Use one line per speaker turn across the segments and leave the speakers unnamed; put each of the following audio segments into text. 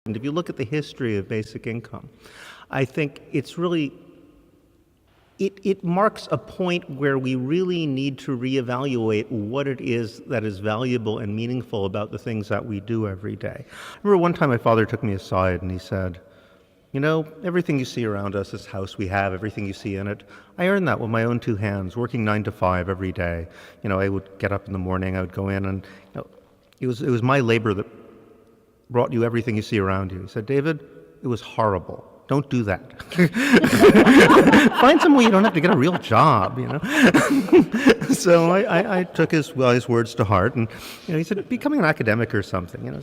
And if you look at the history of basic income, I think it's really, it marks a point where we really need to reevaluate what it is that is valuable and meaningful about the things that we do every day. I remember one time my father took me aside and he said, you know, everything you see around us, this house we have, everything you see in it, I earned that with my own two hands, working 9 to 5 every day. You know, I would get up in the morning, I would go in and, you know, it was my labor that brought you everything you see around you. He said, David, it was horrible. Don't do that. Find some way you don't have to get a real job, you know. So I took his wise words to heart, and you know, he said, becoming an academic or something, you know.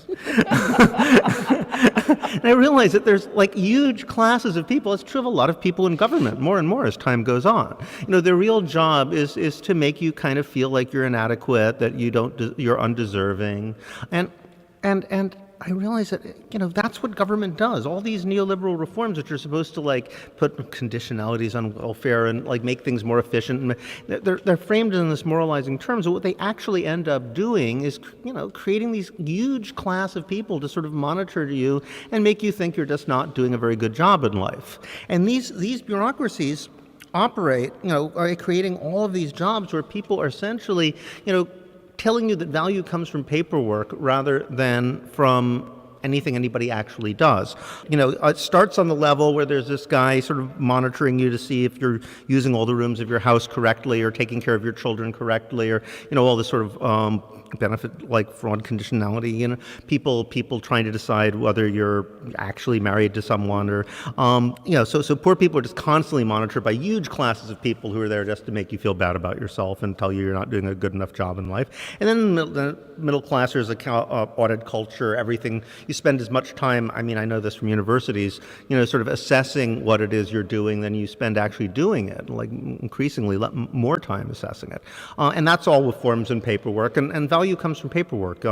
And I realized that there's like huge classes of people. It's true of a lot of people in government, more and more as time goes on. You know, their real job is to make you kind of feel like you're inadequate, that you're undeserving, and I realize that, you know, that's what government does. All these neoliberal reforms, which are supposed to like put conditionalities on welfare and like make things more efficient, they're framed in this moralizing terms. But what they actually end up doing is, you know, creating these huge class of people to sort of monitor you and make you think you're just not doing a very good job in life. And these bureaucracies operate, you know, are creating all of these jobs where people are essentially, you know, telling you that value comes from paperwork rather than from anything anybody actually does. You know, it starts on the level where there's this guy sort of monitoring you to see if you're using all the rooms of your house correctly or taking care of your children correctly, or, you know, all this sort of benefit like fraud conditionality, you know, people trying to decide whether you're actually married to someone, or you know, so poor people are just constantly monitored by huge classes of people who are there just to make you feel bad about yourself and tell you you're not doing a good enough job in life. And then the middle class, there's a audit culture, everything. You spend as much time, I mean, I know this from universities, you know, sort of assessing what it is you're doing than you spend actually doing it, like increasingly more time assessing it. And that's all with forms and paperwork, and value comes from paperwork.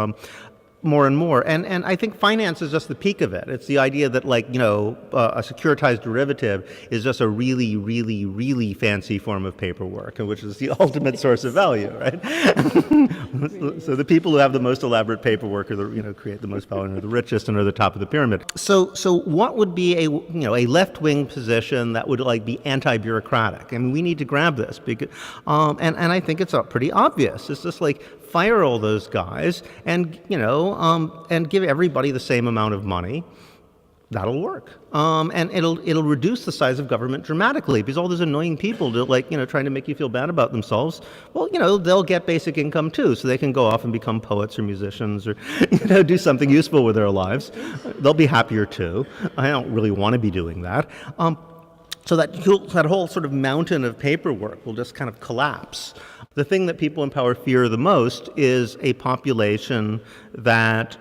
More and more. And I think finance is just the peak of it. It's the idea that, like, you know, a securitized derivative is just a really, really, really fancy form of paperwork, which is the ultimate source of value, right? So the people who have the most elaborate paperwork are the, you know, create the most value and are the richest and are the top of the pyramid. So what would be a left-wing position that would like be anti-bureaucratic? I mean, we need to grab this because, and I think it's pretty obvious. It's just like, fire all those guys and, you know, and give everybody the same amount of money. That'll work. And it'll reduce the size of government dramatically, because all those annoying people like, you know, trying to make you feel bad about themselves, well, you know, they'll get basic income too, so they can go off and become poets or musicians or, you know, do something useful with their lives. They'll be happier too. I don't really want to be doing that. So that whole sort of mountain of paperwork will just kind of collapse. The thing that people in power fear the most is a population that,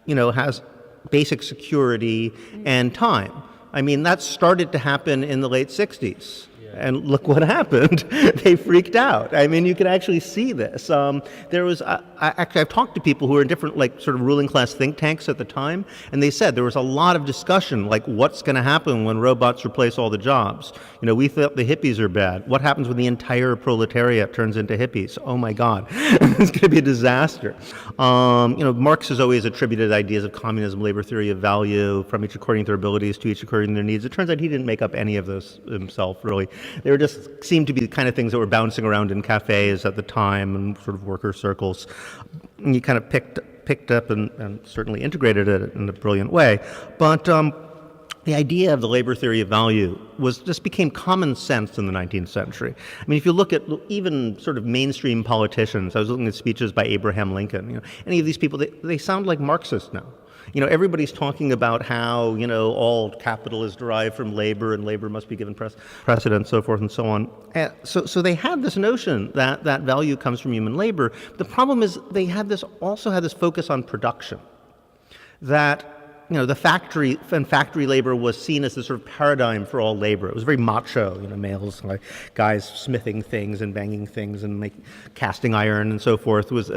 you know, has basic security and time. I mean, that started to happen in the late 60s. And look what happened. They freaked out. I mean, you can actually see this. There was, I've talked to people who were in different, like, sort of ruling class think tanks at the time, and they said there was a lot of discussion, like, what's going to happen when robots replace all the jobs? You know, we thought the hippies are bad. What happens when the entire proletariat turns into hippies? Oh my God, it's going to be a disaster. You know, Marx has always attributed ideas of communism, labor theory of value, from each according to their abilities to each according to their needs. It turns out he didn't make up any of those himself, really. They were just seemed to be the kind of things that were bouncing around in cafes at the time and sort of worker circles. And he kind of picked up and certainly integrated it in a brilliant way. But the idea of the labor theory of value just became common sense in the 19th century. I mean, if you look at even sort of mainstream politicians, I was looking at speeches by Abraham Lincoln, you know, any of these people, they sound like Marxists now. You know, everybody's talking about how, you know, all capital is derived from labor and labor must be given precedence, so forth and so on. So they had this notion that value comes from human labor. The problem is they also had this focus on production. That, you know, the factory labor was seen as the sort of paradigm for all labor. It was very macho, you know, males, like guys smithing things and banging things and casting iron and so forth was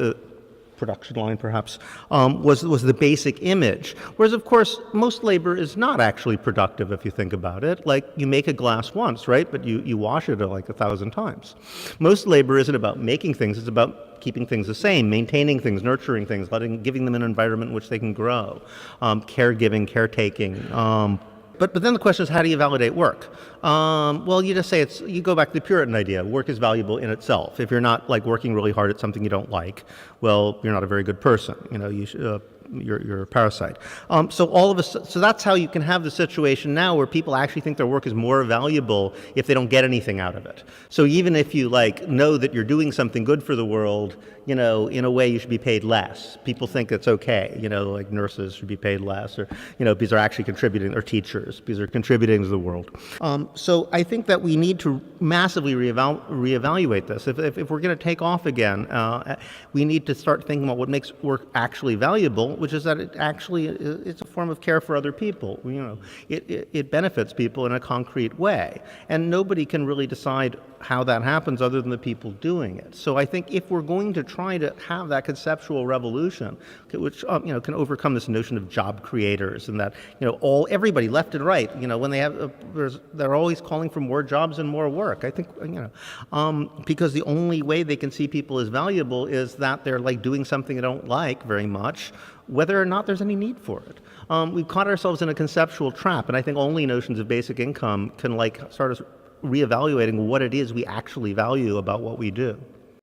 production line perhaps, was the basic image. Whereas, of course, most labor is not actually productive if you think about it. Like, you make a glass once, right? But you wash it like 1,000 times. Most labor isn't about making things, it's about keeping things the same, maintaining things, nurturing things, giving them an environment in which they can grow, caregiving, caretaking. But then the question is, how do you validate work? Well, you just say you go back to the Puritan idea. Work is valuable in itself. If you're not like working really hard at something you don't like, well, you're not a very good person. You're a parasite. So that's how you can have the situation now where people actually think their work is more valuable if they don't get anything out of it. So even if you know that you're doing something good for the world, in a way you should be paid less. People think it's okay, like nurses should be paid less, or because they're actually contributing, or teachers because they're contributing to the world. So I think that we need to massively reevaluate this. If we're going to take off again, we need to start thinking about what makes work actually valuable, which is that it's a form of care for other people. It benefits people in a concrete way, and nobody can really decide how that happens other than the people doing it. So I think if we're going to try to have that conceptual revolution, which can overcome this notion of job creators, and that everybody left and right, when they're always calling for more jobs and more work. I think because the only way they can see people as valuable is that they're doing something they don't like very much, whether or not there's any need for it. We've caught ourselves in a conceptual trap, and I think only notions of basic income can start us reevaluating what it is we actually value about what we do.